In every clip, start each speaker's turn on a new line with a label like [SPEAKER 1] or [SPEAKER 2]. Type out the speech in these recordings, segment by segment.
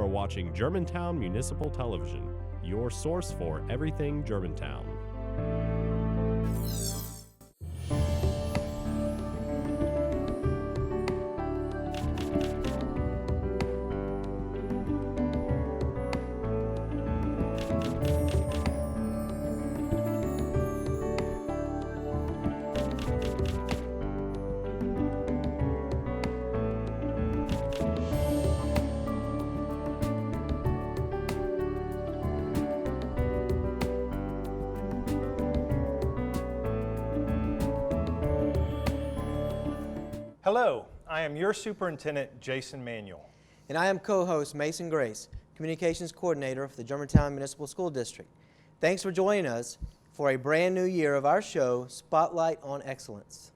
[SPEAKER 1] are watching Germantown Municipal Television, your source for everything Germantown.
[SPEAKER 2] Hello, I am your Superintendent, Jason Manuel.
[SPEAKER 3] And I am co-host Mason Grace, Communications Coordinator for the Germantown Municipal School District. Thanks for joining us for a brand new year of our show, Spotlight on Excellence.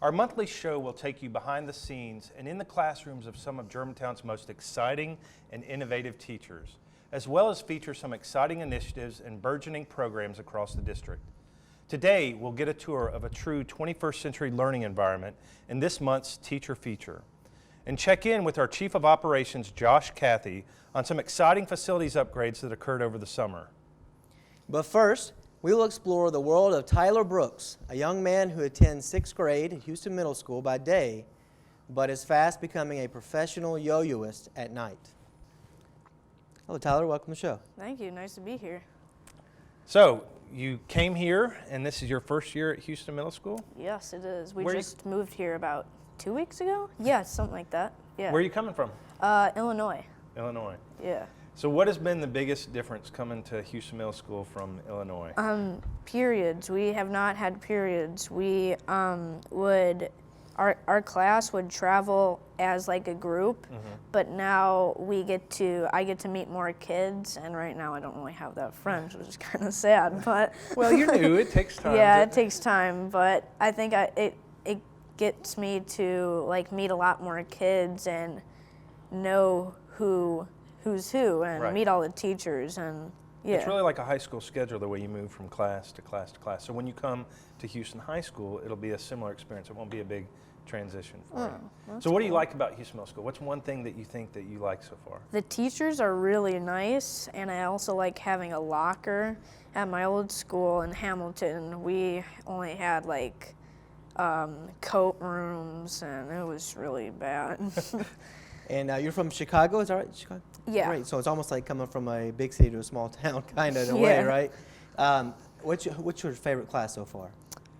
[SPEAKER 2] Our monthly show will take you behind the scenes and in the classrooms of some of Germantown's most exciting and innovative teachers, as well as feature some exciting initiatives and burgeoning programs across the district. Today, we'll get a tour of a true 21st century learning environment in this month's teacher feature, and check in with our Chief of Operations, Josh Cathey, on some exciting facilities upgrades that occurred over the summer.
[SPEAKER 3] But first, we will explore the world of Tyler Brooks, a young man who attends 6th grade at Houston Middle School by day, but is fast becoming a professional yo-yoist at night. Hello, Tyler. Welcome to the show.
[SPEAKER 4] Thank you. Nice to be here.
[SPEAKER 2] So, you came here, and this is your first year at Houston Middle School?
[SPEAKER 4] Yes, it is. We
[SPEAKER 2] Where
[SPEAKER 4] just moved here about 2 weeks ago? Yeah, something like that. Yeah.
[SPEAKER 2] Where are you coming from?
[SPEAKER 4] Illinois.
[SPEAKER 2] Illinois.
[SPEAKER 4] Yeah.
[SPEAKER 2] So what has been the biggest difference coming to Houston Middle School from Illinois?
[SPEAKER 4] Periods. We have not had periods. We our class would travel as like a group, but now I get to meet more kids, and right now I don't really have that friends, which is kind of sad. But
[SPEAKER 2] well, you're new. It takes time.
[SPEAKER 4] Yeah, it takes time, but I think it gets me to like meet a lot more kids and know who's who, and
[SPEAKER 2] Right.
[SPEAKER 4] meet all the teachers, and yeah.
[SPEAKER 2] It's really like a high school schedule, the way you move from class to class to class. So when you come to Houston High School, it'll be a similar experience. It won't be a big transition for you. So what do you like about Houston Middle School? What's one thing that you think that you like so far?
[SPEAKER 4] The teachers are really nice, and I also like having a locker. At my old school in Hamilton, we only had like coat rooms, and it was really bad.
[SPEAKER 3] And you're from Chicago, is that right? Chicago?
[SPEAKER 4] Yeah.
[SPEAKER 3] Great. So it's almost like coming from a big city to a small town, kind of in a
[SPEAKER 4] Yeah.
[SPEAKER 3] way, right? What's your favorite class so far?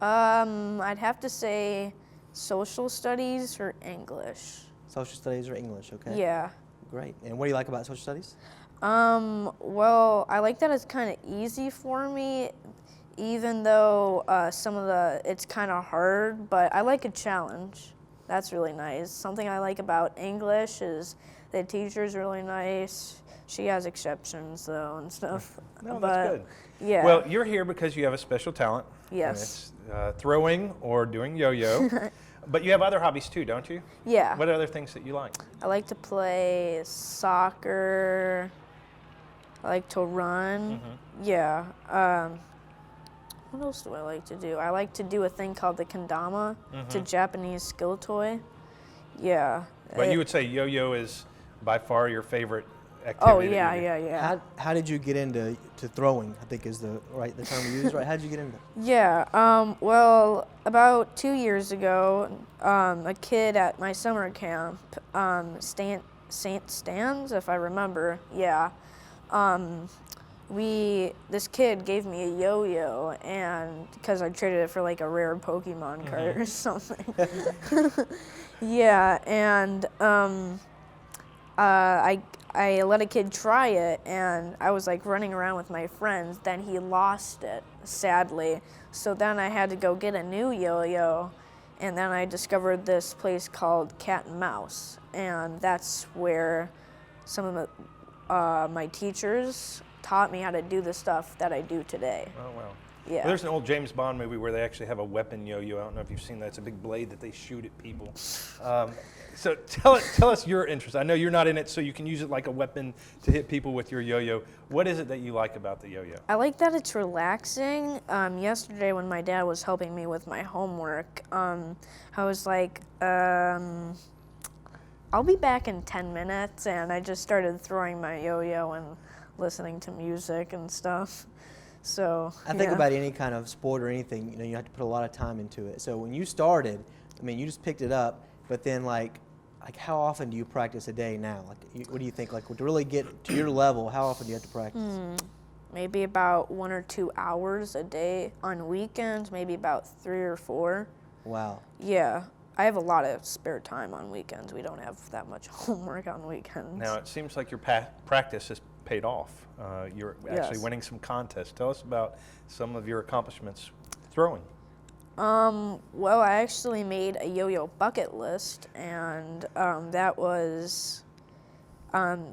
[SPEAKER 4] I'd have to say social studies or English.
[SPEAKER 3] Social studies or English, okay?
[SPEAKER 4] Yeah.
[SPEAKER 3] Great. And what do you like about social studies?
[SPEAKER 4] Well, I like that it's kind of easy for me, even though it's kind of hard, but I like a challenge. That's really nice. Something I like about English is the teacher's really nice. She has exceptions though and stuff.
[SPEAKER 2] No,
[SPEAKER 4] but,
[SPEAKER 2] that's good.
[SPEAKER 4] Yeah.
[SPEAKER 2] Well, you're here because you have a special talent.
[SPEAKER 4] Yes.
[SPEAKER 2] And it's throwing or doing yo-yo. But you have other hobbies too, don't you?
[SPEAKER 4] Yeah.
[SPEAKER 2] What other things that you like?
[SPEAKER 4] I like to play soccer. I like to run. Yeah. What else do I like to do? I like to do a thing called the kendama. It's a Japanese skill toy. Yeah.
[SPEAKER 2] But you would say yo-yo is by far your favorite activity?
[SPEAKER 4] Oh, yeah.
[SPEAKER 3] How did you get into throwing, I think is the term you use, right? How did you get into it?
[SPEAKER 4] Yeah, well, about 2 years ago, a kid at my summer camp, St. Stan's, if I remember, yeah, this kid gave me a yo-yo, and because I traded it for like a rare Pokemon card or something. Yeah, and I let a kid try it, and I was like running around with my friends. Then he lost it, sadly. So then I had to go get a new yo-yo, and then I discovered this place called Cat and Mouse, and that's where some of my teachers taught me how to do the stuff that I do today.
[SPEAKER 2] Oh, wow.
[SPEAKER 4] Yeah.
[SPEAKER 2] Well, there's an old James Bond movie where they actually have a weapon yo-yo. I don't know if you've seen that. It's a big blade that they shoot at people. So tell us your interest. I know you're not in it, so you can use it like a weapon to hit people with your yo-yo. What is it that you like about the yo-yo?
[SPEAKER 4] I like that it's relaxing. Yesterday when my dad was helping me with my homework, I was like, I'll be back in 10 minutes, and I just started throwing my yo-yo and listening to music and stuff. So
[SPEAKER 3] I think about any kind of sport or anything, you have to put a lot of time into it. So when you started, I mean, you just picked it up, but then like how often do you practice a day now? Like, what do you think? Like, to really get to your level, how often do you have to practice?
[SPEAKER 4] Maybe about 1 or 2 hours a day. On weekends, maybe about 3 or 4.
[SPEAKER 3] Wow.
[SPEAKER 4] Yeah. I have a lot of spare time on weekends. We don't have that much homework on weekends.
[SPEAKER 2] Now, it seems like your practice has paid off. You're actually winning some contests. Tell us about some of your accomplishments throwing.
[SPEAKER 4] Well, I actually made a yo-yo bucket list, and that was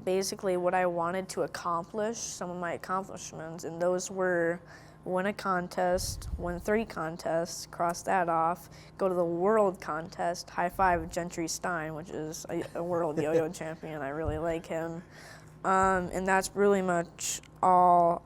[SPEAKER 4] basically what I wanted to accomplish, some of my accomplishments, and those were win a contest, win 3 contests, cross that off, go to the world contest, high five Gentry Stein, which is a world yo-yo champion. I really like him. And that's really much all.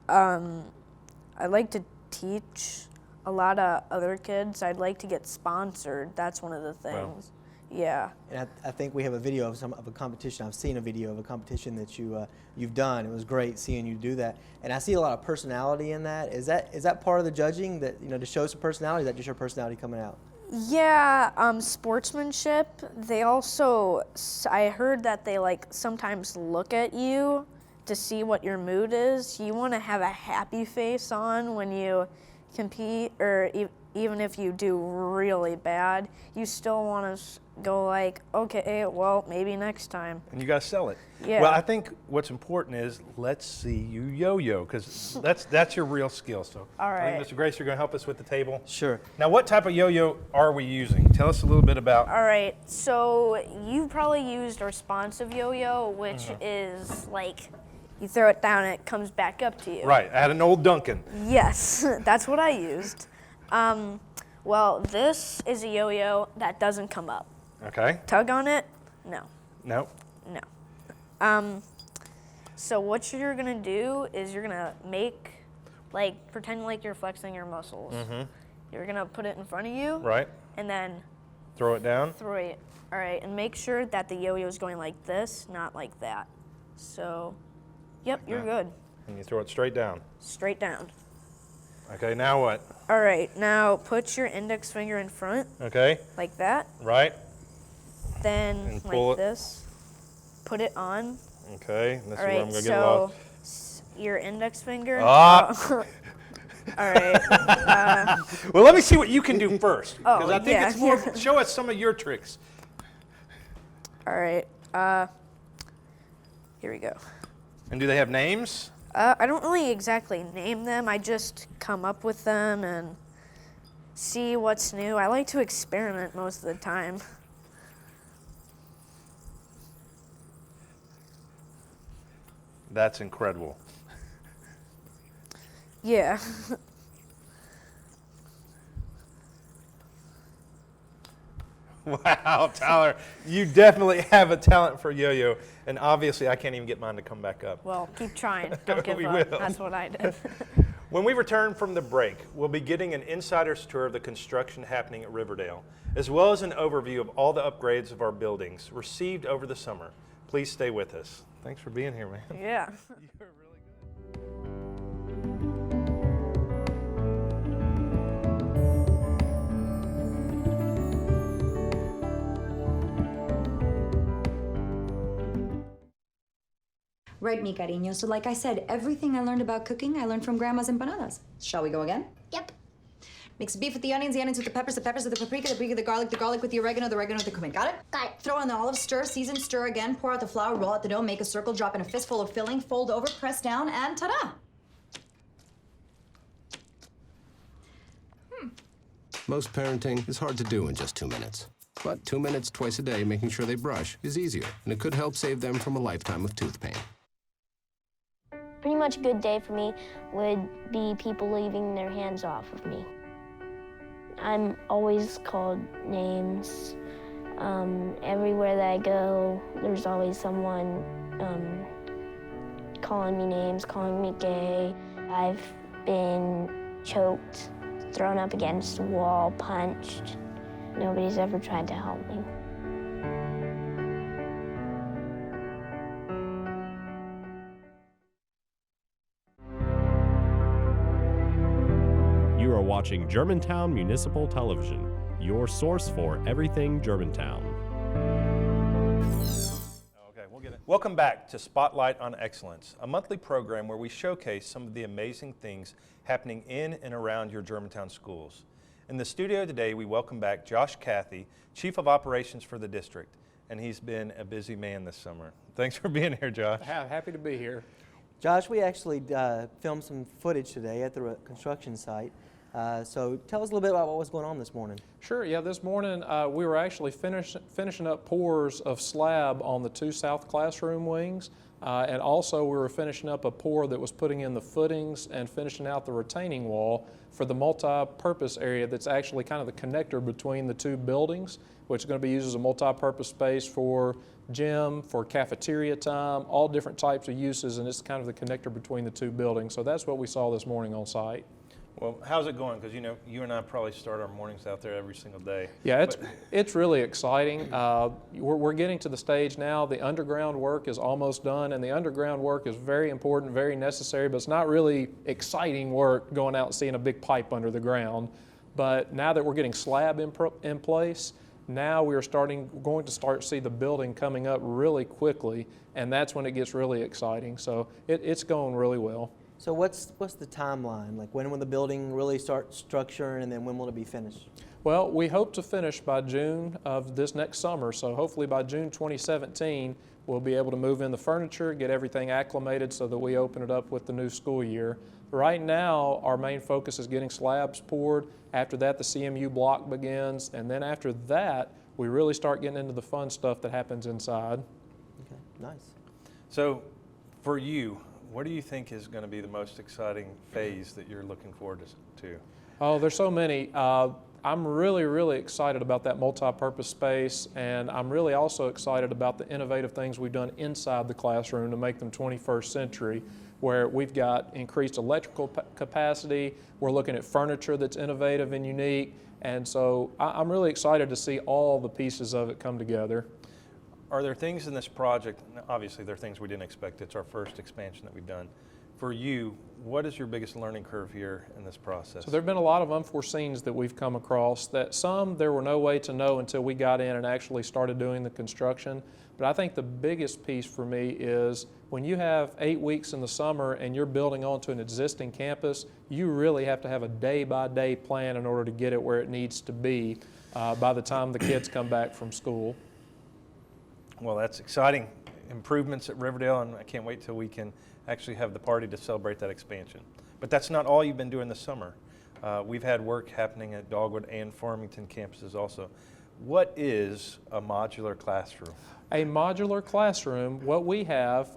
[SPEAKER 4] I like to teach a lot of other kids. I'd like to get sponsored. That's one of the things.
[SPEAKER 2] Wow.
[SPEAKER 4] Yeah.
[SPEAKER 3] And I think we have a video of a competition. I've seen a video of a competition that you've done. It was great seeing you do that. And I see a lot of personality in that. Is that part of the judging, that to show some personality? Is that just your personality coming out?
[SPEAKER 4] Yeah, sportsmanship. They also, I heard that they sometimes look at you to see what your mood is. You want to have a happy face on when you compete, or even if you do really bad, you still want to go like, okay, well, maybe next time.
[SPEAKER 2] And you got to sell it.
[SPEAKER 4] Yeah.
[SPEAKER 2] Well, I think what's important is let's see you yo-yo, because that's your real skill. So,
[SPEAKER 4] All right.
[SPEAKER 2] I think, Mr. Grace, you're going to help us with the table.
[SPEAKER 3] Sure.
[SPEAKER 2] Now, what type of yo-yo are we using? Tell us a little bit about.
[SPEAKER 4] All right, so you've probably used a responsive yo-yo, which is like you throw it down and it comes back up to you.
[SPEAKER 2] Right. I had an old Duncan.
[SPEAKER 4] Yes, that's what I used. Well, this is a yo-yo that doesn't come up.
[SPEAKER 2] Okay.
[SPEAKER 4] Tug on it? No.
[SPEAKER 2] No.
[SPEAKER 4] No. So what you're gonna do is you're gonna pretend like you're flexing your muscles. You're gonna put it in front of you.
[SPEAKER 2] Right.
[SPEAKER 4] And then
[SPEAKER 2] Throw it down.
[SPEAKER 4] throw it. All right, and make sure that the yo-yo is going like this, not like that. So, yep, you're good.
[SPEAKER 2] And you throw it straight down.
[SPEAKER 4] Straight down.
[SPEAKER 2] Okay, now what?
[SPEAKER 4] All right, now put your index finger in front,
[SPEAKER 2] Okay.
[SPEAKER 4] like that.
[SPEAKER 2] Right.
[SPEAKER 4] Then
[SPEAKER 2] And pull
[SPEAKER 4] like
[SPEAKER 2] it.
[SPEAKER 4] this. Put it on.
[SPEAKER 2] Okay. This
[SPEAKER 4] All
[SPEAKER 2] is where I'm
[SPEAKER 4] right,
[SPEAKER 2] going to get lost.
[SPEAKER 4] so your index finger.
[SPEAKER 2] Ah.
[SPEAKER 4] All right.
[SPEAKER 2] Well, let me see what you can do first, because
[SPEAKER 4] Oh,
[SPEAKER 2] I think
[SPEAKER 4] yeah.
[SPEAKER 2] it's more. Show us some of your tricks.
[SPEAKER 4] All right. Here we go.
[SPEAKER 2] And do they have names?
[SPEAKER 4] I don't really exactly name them. I just come up with them and see what's new. I like to experiment most of the time.
[SPEAKER 2] That's incredible.
[SPEAKER 4] Yeah.
[SPEAKER 2] Wow, Tyler, you definitely have a talent for yo-yo, and obviously I can't even get mine to come back up.
[SPEAKER 4] Well, keep trying. Don't give
[SPEAKER 2] We
[SPEAKER 4] up.
[SPEAKER 2] will.
[SPEAKER 4] That's what I did.
[SPEAKER 2] When we return from the break, we'll be getting an insider's tour of the construction happening at Riverdale, as well as an overview of all the upgrades of our buildings received over the summer. Please stay with us. Thanks for being here, man.
[SPEAKER 4] Yeah.
[SPEAKER 2] You're really good.
[SPEAKER 5] Right, mi cariño. So like I said, everything I learned about cooking, I learned from Grandma's empanadas. Shall we go again?
[SPEAKER 6] Yep.
[SPEAKER 5] Mix beef with the onions with the peppers with the paprika with the garlic with the oregano with the cumin. Got it?
[SPEAKER 6] Got it.
[SPEAKER 5] Throw in the olives, stir, season, stir again, pour out the flour, roll out the dough, make a circle, drop in a fistful of filling, fold over, press down, and ta-da!
[SPEAKER 7] Most parenting is hard to do in just 2 minutes. But 2 minutes twice a day making sure they brush is easier, and it could help save them from a lifetime of tooth pain.
[SPEAKER 6] Pretty much a good day for me would be people leaving their hands off of me. I'm always called names. Everywhere that I go, there's always someone calling me names, calling me gay. I've been choked, thrown up against a wall, punched. Nobody's ever tried to help me.
[SPEAKER 1] watching Germantown Municipal Television, your source for everything Germantown.
[SPEAKER 2] Okay, we'll get it. Welcome back to Spotlight on Excellence, a monthly program where we showcase some of the amazing things happening in and around your Germantown schools. In the studio today, we welcome back Josh Cathey, Chief of Operations for the district, and he's been a busy man this summer. Thanks for being here, Josh.
[SPEAKER 8] Happy to be here.
[SPEAKER 3] Josh, we actually filmed some footage today at the construction site. So tell us a little bit about what was going on this morning.
[SPEAKER 8] Sure, yeah, this morning we were actually finishing up pours of slab on the 2 south classroom wings, and also we were finishing up a pour that was putting in the footings and finishing out the retaining wall for the multi-purpose area that's actually kind of the connector between the 2 buildings, which is going to be used as a multi-purpose space for gym, for cafeteria time, all different types of uses, and it's kind of the connector between the 2 buildings. So that's what we saw this morning on site.
[SPEAKER 2] Well, how's it going? Because, you know, you and I probably start our mornings out there every single day.
[SPEAKER 8] Yeah, it's really exciting. We're getting to the stage now. The underground work is almost done, and the underground work is very important, very necessary, but it's not really exciting work going out and seeing a big pipe under the ground. But now that we're getting slab in place, now we're going to start to see the building coming up really quickly, and that's when it gets really exciting. So it's going really well.
[SPEAKER 3] So what's the timeline? Like, when will the building really start structuring, and then when will it be finished?
[SPEAKER 8] Well, we hope to finish by June of this next summer. So hopefully by June 2017, we'll be able to move in the furniture, get everything acclimated so that we open it up with the new school year. Right now, our main focus is getting slabs poured. After that, the CMU block begins. And then after that, we really start getting into the fun stuff that happens inside.
[SPEAKER 3] Okay, nice.
[SPEAKER 2] So for you, what do you think is going to be the most exciting phase that you're looking forward to?
[SPEAKER 8] Oh, there's so many. I'm really, really excited about that multi-purpose space, and I'm really also excited about the innovative things we've done inside the classroom to make them 21st century, where we've got increased electrical capacity, we're looking at furniture that's innovative and unique, and so I'm really excited to see all the pieces of it come together.
[SPEAKER 2] Are there things in this project, obviously there are things we didn't expect, it's our first expansion that we've done. For you, what is your biggest learning curve here in this process?
[SPEAKER 8] So there have been a lot of unforeseens that we've come across, that some there were no way to know until we got in and actually started doing the construction. But I think the biggest piece for me is when you have 8 weeks in the summer and you're building onto an existing campus, you really have to have a day-by-day plan in order to get it where it needs to be by the time the kids come back from school.
[SPEAKER 2] Well, that's exciting. Improvements at Riverdale, and I can't wait till we can actually have the party to celebrate that expansion. But that's not all you've been doing this summer. We've had work happening at Dogwood and Farmington campuses also. What is a modular classroom?
[SPEAKER 8] A modular classroom, what we have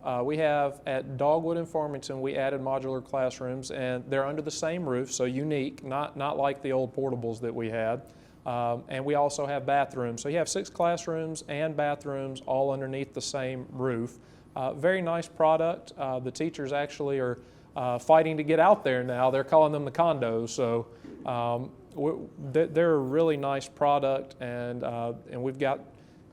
[SPEAKER 8] at Dogwood and Farmington, we added modular classrooms, and they're under the same roof, so unique, not like the old portables that we had. And we also have bathrooms. So you have 6 classrooms and bathrooms all underneath the same roof. Very nice product. The teachers actually are fighting to get out there now. They're calling them the condos. So they're a really nice product, and we've got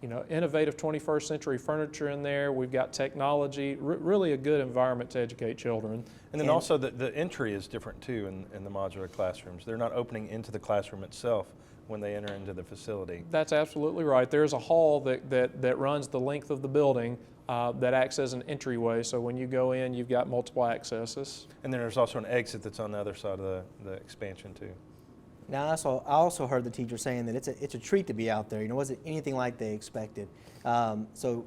[SPEAKER 8] innovative 21st century furniture in there. We've got technology, really a good environment to educate children.
[SPEAKER 2] And then also the entry is different too in the modular classrooms. They're not opening into the classroom itself when they enter into the facility.
[SPEAKER 8] That's absolutely right. There's a hall that runs the length of the building that acts as an entryway. So when you go in, you've got multiple accesses.
[SPEAKER 2] And then there's also an exit that's on the other side of the expansion too.
[SPEAKER 3] Now, I also heard the teacher saying that it's a treat to be out there. It wasn't anything like they expected. So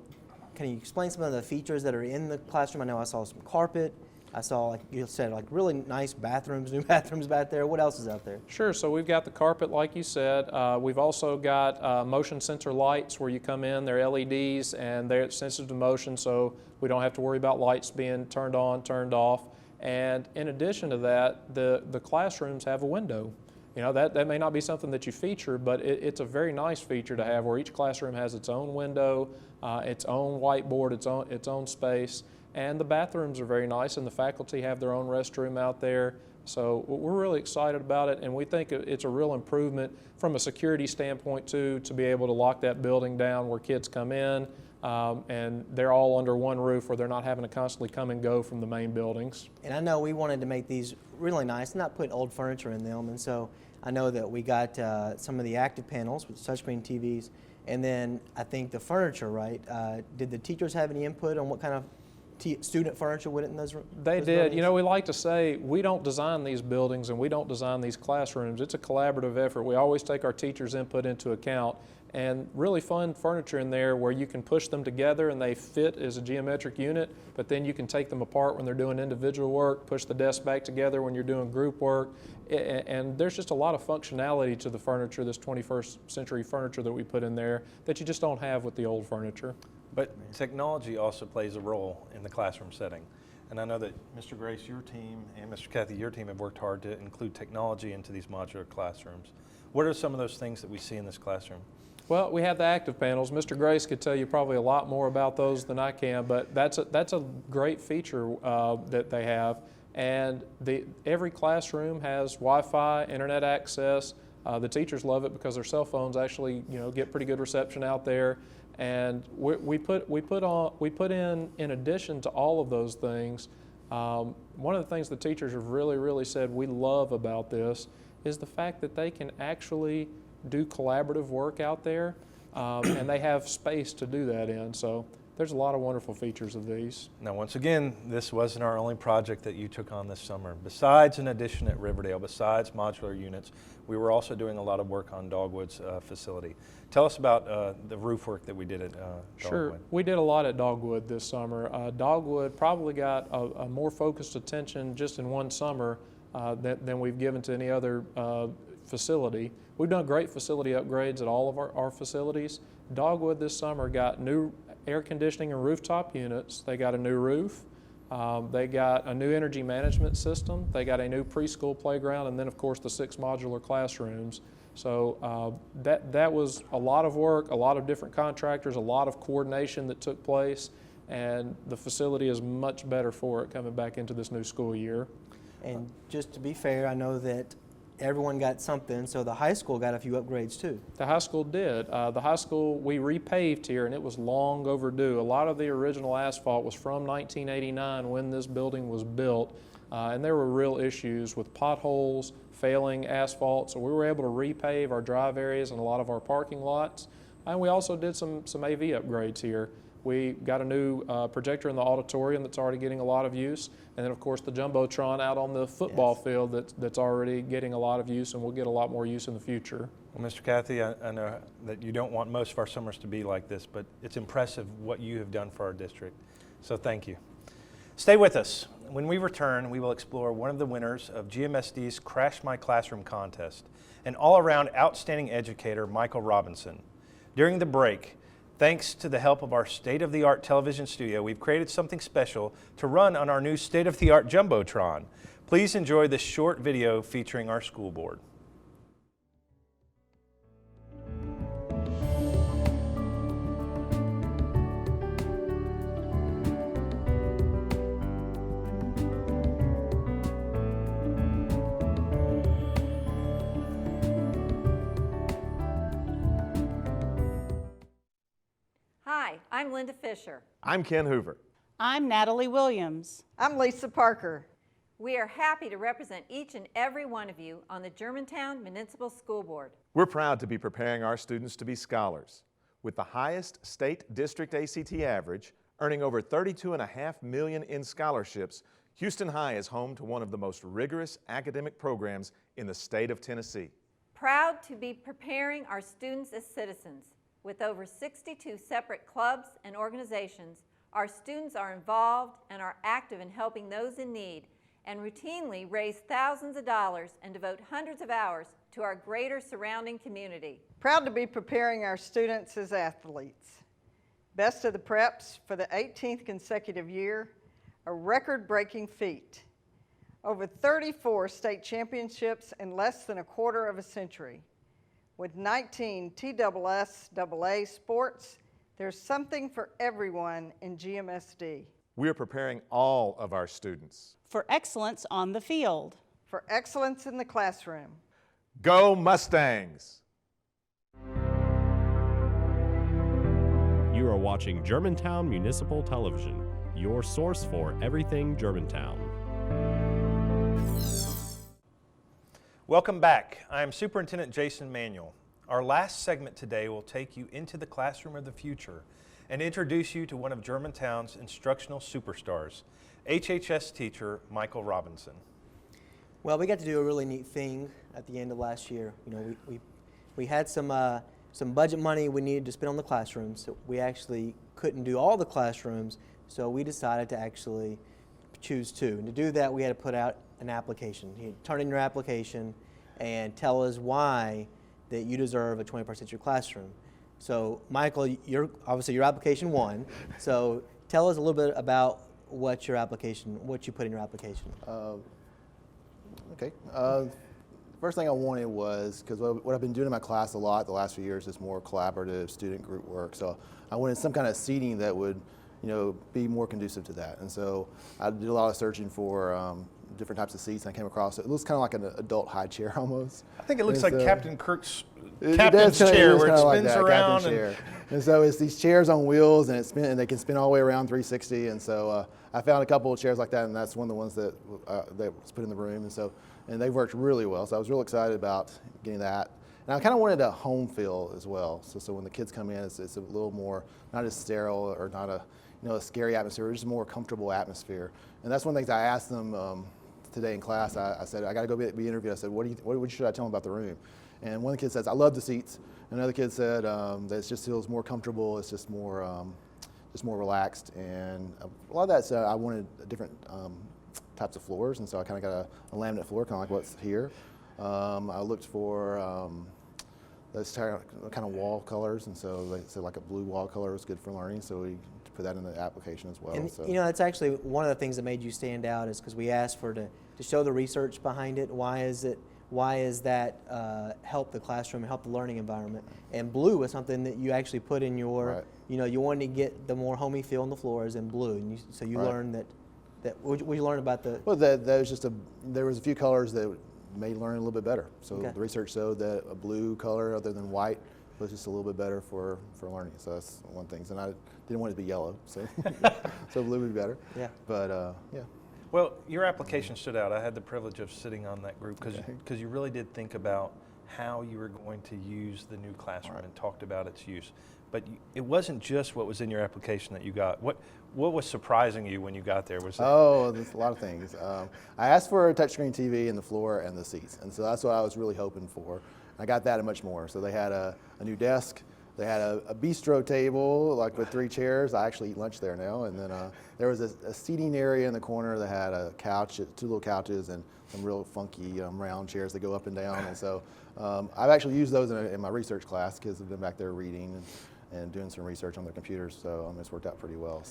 [SPEAKER 3] can you explain some of the features that are in the classroom? I know I saw some carpet. I saw, like you said, like really nice bathrooms, new bathrooms back there. What else is out there?
[SPEAKER 8] Sure, so we've got the carpet like you said. We've also got motion sensor lights where you come in, they're LEDs and they're sensitive to motion, so we don't have to worry about lights being turned on, turned off. And in addition to that, the classrooms have a window. That may not be something that you feature, but it's a very nice feature to have where each classroom has its own window, its own whiteboard, its own space. And the bathrooms are very nice, and the faculty have their own restroom out there. So we're really excited about it, and we think it's a real improvement from a security standpoint too, to be able to lock that building down where kids come in and they're all under one roof where they're not having to constantly come and go from the main buildings.
[SPEAKER 3] And I know we wanted to make these really nice, not put old furniture in them, and so I know that we got some of the active panels with touchscreen TVs, and then I think the furniture, right? Did the teachers have any input on what kind of student furniture went in those?
[SPEAKER 8] They
[SPEAKER 3] those
[SPEAKER 8] did.
[SPEAKER 3] buildings?
[SPEAKER 8] You know, we like to say we don't design these buildings and we don't design these classrooms. It's a collaborative effort. We always take our teachers' input into account, and really fun furniture in there where you can push them together and they fit as a geometric unit, but then you can take them apart when they're doing individual work, push the desk back together when you're doing group work, and there's just a lot of functionality to the furniture, this 21st century furniture that we put in there that you just don't have with the old furniture.
[SPEAKER 2] But technology also plays a role in the classroom setting. And I know that Mr. Grace, your team, and Mr. Cathey, your team have worked hard to include technology into these modular classrooms. What are some of those things that we see in this classroom?
[SPEAKER 8] Well, we have the active panels. Mr. Grace could tell you probably a lot more about those than I can, but that's a great feature that they have. And every classroom has Wi-Fi, internet access. The teachers love it because their cell phones actually, get pretty good reception out there. And we put in addition to all of those things, one of the things the teachers have really said we love about this is the fact that they can actually do collaborative work out there, and they have space to do that in. So there's a lot of wonderful features of these.
[SPEAKER 2] Now, once again, this wasn't our only project that you took on this summer. Besides an addition at Riverdale, besides modular units, we were also doing a lot of work on Dogwood's facility. Tell us about the roof work that we did at Dogwood.
[SPEAKER 8] Sure, we did a lot at Dogwood this summer. Dogwood probably got a more focused attention just in one summer than we've given to any other facility. We've done great facility upgrades at all of our facilities. Dogwood this summer got new air conditioning and rooftop units. They got a new roof. They got a new energy management system. They got a new preschool playground, and then of course the 6 modular classrooms. So that was a lot of work, a lot of different contractors, a lot of coordination that took place, and the facility is much better for it coming back into this new school year.
[SPEAKER 3] And just to be fair, I know that everyone got something, so the high school got a few upgrades too.
[SPEAKER 8] The high school did. The high school, we repaved here, and it was long overdue. A lot of the original asphalt was from 1989 when this building was built, and there were real issues with potholes, failing asphalt, so we were able to repave our drive areas and a lot of our parking lots. And we also did some AV upgrades here. We got a new projector in the auditorium that's already getting a lot of use, and then of course the Jumbotron out on the football field that's already getting a lot of use and will get a lot more use in the future.
[SPEAKER 2] Well, Mr. Cathey, I know that you don't want most of our summers to be like this, but it's impressive what you have done for our district, so thank you. Stay with us. When we return, we will explore one of the winners of GMSD's Crash My Classroom contest, an all-around outstanding educator, Michael Robinson. During the break, thanks to the help of our state-of-the-art television studio, we've created something special to run on our new state-of-the-art Jumbotron. Please enjoy this short video featuring our school board.
[SPEAKER 9] Hi, I'm Linda Fisher.
[SPEAKER 10] I'm Ken Hoover.
[SPEAKER 11] I'm Natalie Williams.
[SPEAKER 12] I'm Lisa Parker.
[SPEAKER 9] We are happy to represent each and every one of you on the Germantown Municipal School Board.
[SPEAKER 10] We're proud to be preparing our students to be scholars. With the highest state district ACT average, earning over $32.5 million in scholarships, Houston High is home to one of the most rigorous academic programs in the state of Tennessee.
[SPEAKER 9] Proud to be preparing our students as citizens. With over 62 separate clubs and organizations, our students are involved and are active in helping those in need and routinely raise thousands of dollars and devote hundreds of hours to our greater surrounding community.
[SPEAKER 12] Proud to be preparing our students as athletes. Best of the Preps for the 18th consecutive year, a record-breaking feat. Over 34 state championships in less than a quarter of a century. With 19 TSSAA sports, there's something for everyone in GMSD.
[SPEAKER 10] We are preparing all of our students
[SPEAKER 11] For excellence on the field.
[SPEAKER 12] for excellence in the classroom.
[SPEAKER 10] Go Mustangs!
[SPEAKER 1] You are watching Germantown Municipal Television, your source for everything Germantown.
[SPEAKER 2] Welcome back. I am Superintendent Jason Manuel. Our last segment today will take you into the classroom of the future and introduce you to one of Germantown's instructional superstars, HHS teacher Michael Robinson.
[SPEAKER 3] Well, we got to do a really neat thing at the end of last year. You know, we had some budget money we needed to spend on the classrooms. So we actually couldn't do all the classrooms, so we decided to actually choose two. And to do that, we had to put out an application. You turn in your application and tell us why that you deserve a 21st century classroom. So, Michael, obviously your application won. So, tell us a little bit about what you put in your application.
[SPEAKER 13] Okay. First thing I wanted was, because what I've been doing in my class a lot the last few years is more collaborative student group work. So I wanted some kind of seating that would, be more conducive to that. And so I did a lot of searching for different types of seats, and I came across it. It looks kind of like an adult high chair almost.
[SPEAKER 2] I think it looks like Captain Kirk's captain's chair where it spins around.
[SPEAKER 13] And so it's these chairs on wheels, and they can spin all the way around 360. And so I found a couple of chairs like that, and that's one of the ones that was put in the room. And they've worked really well. So I was real excited about getting that. And I kind of wanted a home feel as well. So when the kids come in, it's a little more, not as sterile or not a scary atmosphere, just a more comfortable atmosphere. And that's one of the things I asked them today in class. I said, I got to go be interviewed. I said, what should I tell them about the room? And one of the kids says, I love the seats. Another kid said that it just feels more comfortable. It's just more relaxed. And a lot of that said I wanted different types of floors, and so I kind of got a laminate floor, kind of like what's here. I looked for those kind of wall colors, and so they said like a blue wall color was good for learning, so we put that in the application as well.
[SPEAKER 3] And
[SPEAKER 13] so.
[SPEAKER 3] that's actually one of the things that made you stand out is because we asked to show the research behind it. Why is that help the classroom and help the learning environment? And blue was something that you actually put in your,
[SPEAKER 13] right.
[SPEAKER 3] You wanted to get the more homey feel on the floors in blue, and so you
[SPEAKER 13] right.
[SPEAKER 3] learned that. What you learn about the?
[SPEAKER 13] Well, there was a few colors that made learning a little bit better. So
[SPEAKER 3] okay.
[SPEAKER 13] The research showed that a blue color other than white was just a little bit better for learning. So that's one thing. And I didn't want it to be yellow, so so blue would be better.
[SPEAKER 3] Yeah.
[SPEAKER 13] But yeah.
[SPEAKER 2] Well, your application stood out. I had the privilege of sitting on that group because you really did think about how you were going to use the new classroom and talked about its use. But it wasn't just what was in your application that you got. What was surprising you when you got there? There's
[SPEAKER 13] a lot of things. I asked for a touchscreen TV in the floor and the seats, and so that's what I was really hoping for. I got that and much more. So they had a new desk. They had a bistro table, like with 3 chairs. I actually eat lunch there now. And then there was a seating area in the corner that had a couch, 2 little couches, and some real funky round chairs that go up and down. And so I've actually used those in my research class. Kids have been back there reading and doing some research on their computers. So it's worked out pretty well.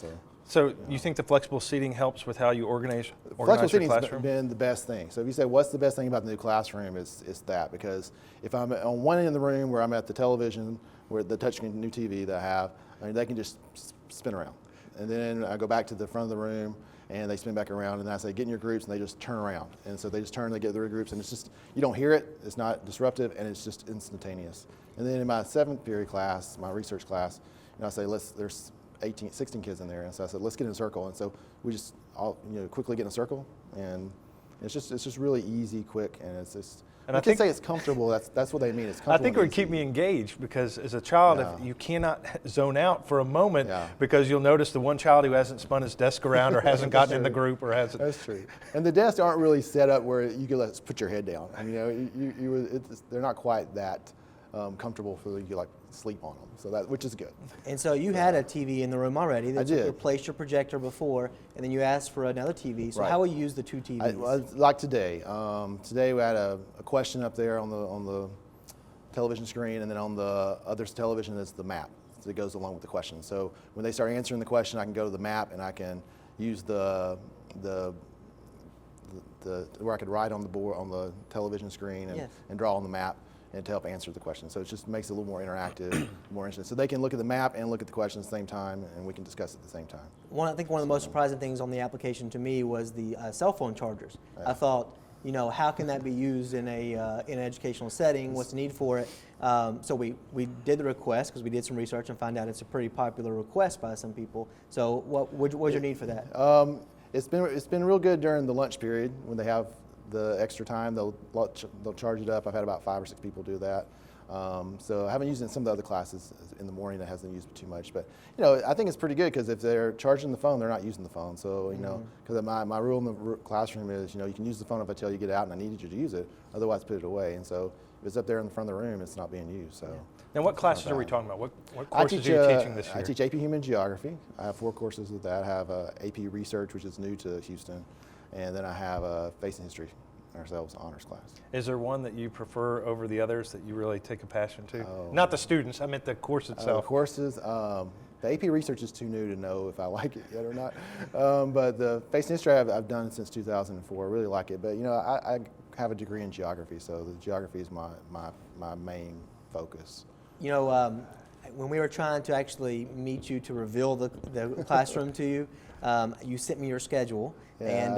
[SPEAKER 2] So you think the flexible seating helps with how you organize
[SPEAKER 13] flexible
[SPEAKER 2] your classroom?
[SPEAKER 13] Flexible been the best thing. So if you say, what's the best thing about the new classroom, it's that. Because if I'm on one end of the room where I'm at the television, where the touchscreen new TV that I have, they can just spin around. And then I go back to the front of the room and they spin back around, and I say, get in your groups, and they just turn around. And so they just turn, they get their groups, and it's just, you don't hear it, it's not disruptive, and it's just instantaneous. And then in my 7th period class, my research class, I say, there's 16 kids in there, and so I said, let's get in a circle. And so we just all quickly get in a circle, and it's just really easy, quick, and it's just. And I think say it's comfortable. That's what they mean. It's comfortable.
[SPEAKER 2] I think it would keep me engaged because as a child, if you cannot zone out for a moment because you'll notice the one child who hasn't spun his desk around or hasn't gotten in the group or hasn't.
[SPEAKER 13] That's true. And the desks aren't really set up where you can put your head down. I mean, they're not quite that comfortable for you to sleep on them. So which is good.
[SPEAKER 3] And so you had a TV in the room already.
[SPEAKER 13] I did.
[SPEAKER 3] You replaced your projector before, and then you asked for another TV. So how will you use the 2 TVs?
[SPEAKER 13] Like today. Today we had a question up there on the television screen, and then on the other television is the map that goes along with the question. So when they start answering the question, I can go to the map and I can use the where I could write on the board on the television screen and draw on the map and to help answer the question. So it just makes it a little more interactive, more interesting. So they can look at the map and look at the question at the same time, and we can discuss it at the same time.
[SPEAKER 3] I think one of the most surprising things on the application to me was the cell phone chargers. I thought you know, how can that be used in an educational setting? What's the need for it? So we did the request because we did some research and found out it's a pretty popular request by some people. So what's your need for that?
[SPEAKER 13] It's been real good during the lunch period when they have the extra time. They'll charge it up. I've had about 5 or 6 people do that. So I haven't used it in some of the other classes in the morning. That hasn't used it too much, but you know, I think it's pretty good because if they're charging the phone, they're not using the phone. So you know, because my rule in the classroom is, you know, you can use the phone if I tell you to get out and I needed you to use it. Otherwise, put it away. And so if it's up there in the front of the room, it's not being used. So.
[SPEAKER 2] Now, what classes are we talking about? What courses are you teaching this year?
[SPEAKER 13] I teach AP Human Geography. I have 4 courses of that. I have AP Research, which is new to Houston, and then I have Facing History ourselves honors class.
[SPEAKER 2] Is there one that you prefer over the others that you really take a passion to? Not the students, I meant the course itself.
[SPEAKER 13] Courses, the AP Research is too new to know if I like it yet or not. But the Facing History I've done since 2004. I really like it. But you know, I have a degree in geography, so the geography is my main focus.
[SPEAKER 3] You know, when we were trying to actually meet you to reveal the classroom to you, you sent me your schedule, and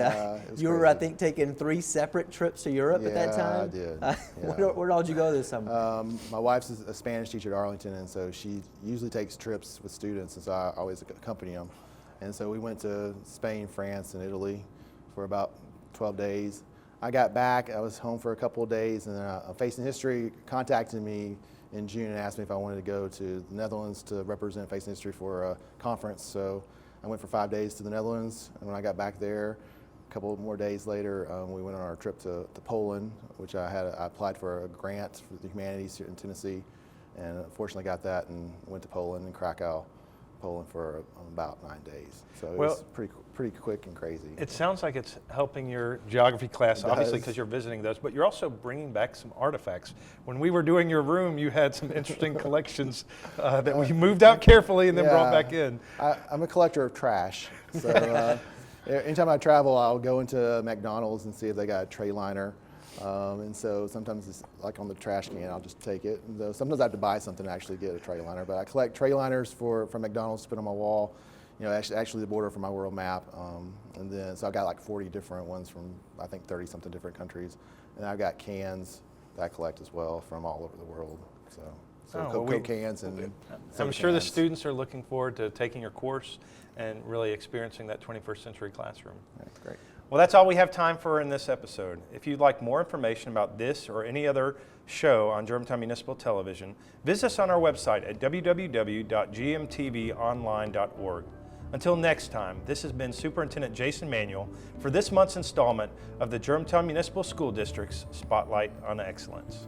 [SPEAKER 3] you were, I think, taking 3 separate trips to Europe at that time.
[SPEAKER 13] Yeah, I did.
[SPEAKER 3] Where all did you go this summer?
[SPEAKER 13] My wife's a Spanish teacher at Arlington, and so she usually takes trips with students, and so I always accompany them. And so we went to Spain, France, and Italy for about 12 days. I got back, I was home for a couple of days, and Facing History contacted me in June and asked me if I wanted to go to the Netherlands to represent Facing History for a conference. So I went for 5 days to the Netherlands, and when I got back there, a couple more days later, we went on our trip to Poland, which I applied for a grant for the humanities here in Tennessee, and unfortunately got that and went to Poland and Krakow, Poland for about 9 days. So it was pretty quick and crazy.
[SPEAKER 2] It sounds like it's helping your geography class, obviously, because you're visiting those, but you're also bringing back some artifacts. When we were doing your room, you had some interesting collections that we moved out carefully and then brought back in.
[SPEAKER 13] I'm a collector of trash. So anytime I travel, I'll go into McDonald's and see if they got a tray liner. And so sometimes it's like on the trash can, I'll just take it. And sometimes I have to buy something to actually get a tray liner. But I collect tray liners from McDonald's to put on my wall. You know, actually the border for my world map. And then, so I've got like 40 different ones from, I think, 30 something different countries. And I've got cans that I collect as well from all over the world. So Coke cans and
[SPEAKER 2] I'm sure the students are looking forward to taking your course and really experiencing that 21st century classroom.
[SPEAKER 13] That's great.
[SPEAKER 2] Well, that's all we have time for in this episode. If you'd like more information about this or any other show on Germantown Municipal Television, visit us on our website at www.gmtvonline.org. Until next time, this has been Superintendent Jason Manuel for this month's installment of the Germantown Municipal School District's Spotlight on Excellence.